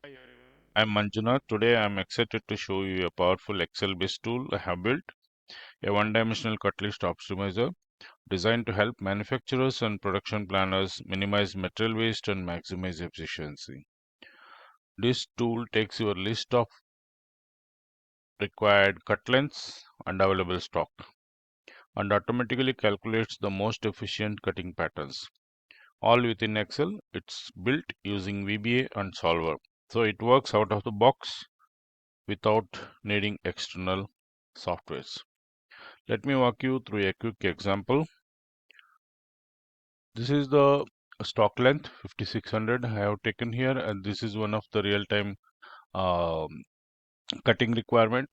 I'm Manjunath. Today I'm excited to show you a powerful Excel-based tool I have built, a one-dimensional Cutlist Optimizer designed to help manufacturers and production planners minimize material waste and maximize efficiency. This tool takes your list of required cut lengths and available stock and automatically calculates the most efficient cutting patterns. All within Excel. It's built using VBA and Solver, so it works out of the box without needing external softwares. Let me walk you through a quick example. This is the stock length 5600 I have taken here, and this is one of the real-time cutting requirement,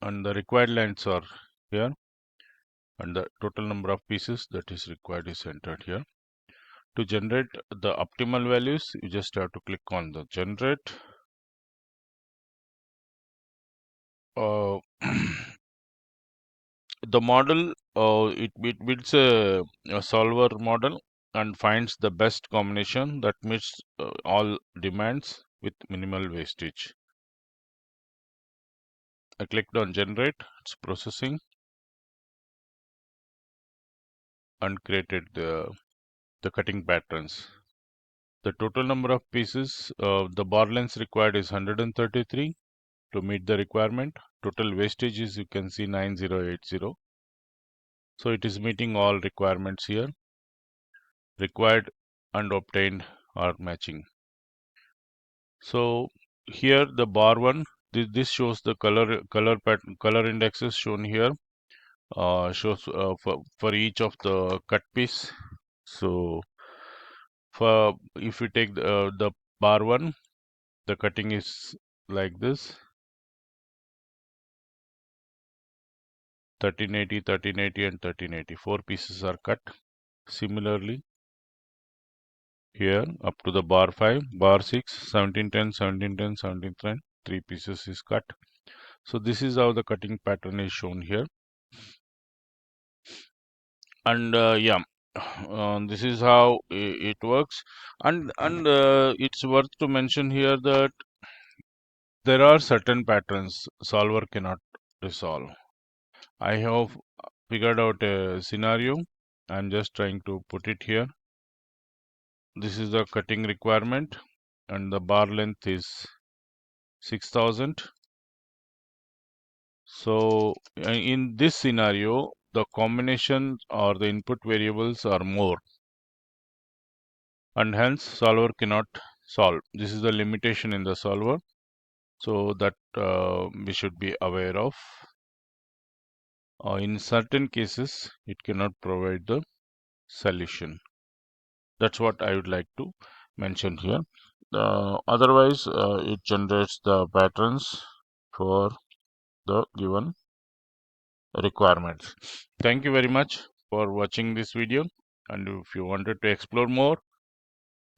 and the required lengths are here, and the total number of pieces that is required is entered here. To generate the optimal values, you just have to click on the generate. The model it builds a solver model and finds the best combination that meets all demands with minimal wastage. I clicked on generate, it's processing and created the cutting patterns. The total number of pieces, the bar length required is 133 to meet the requirement. Total wastage is, you can see, 9080. So it is meeting all requirements here. Required and obtained are matching. So here the bar one, this shows the color indexes shown here, shows for each of the cut piece. So for if we take the bar one, the cutting is like this: 1380, 1380, and 1380. 4 pieces are cut. Similarly, here up to the bar 5, bar 6, 1710, 1710, 1710, 3 pieces is cut. So this is how the cutting pattern is shown here. And yeah, this is how it works. And it's worth to mention here that there are certain patterns solver cannot resolve. I have figured out a scenario. I'm just trying to put it here. This is the cutting requirement and the bar length is 6000. So in this scenario, the combination or the input variables are more, and hence solver cannot solve. This is the limitation in the solver, so that we should be aware of. In certain cases, it cannot provide the solution. That's what I would like to mention here. Otherwise, it generates the patterns for the given requirements. Thank you very much for watching this video, and if you wanted to explore more,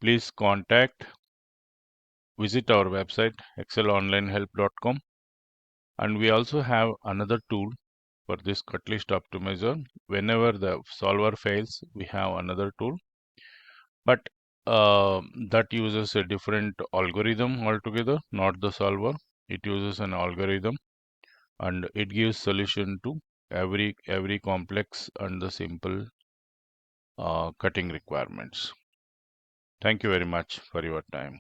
please visit our website excelonlinehelp.com, and we also have another tool for this Cutlist Optimizer. Whenever the solver fails, we have another tool, but that uses a different algorithm altogether, not the solver. It uses an algorithm and it gives solution to every complex and the simple cutting requirements. Thank you very much for your time.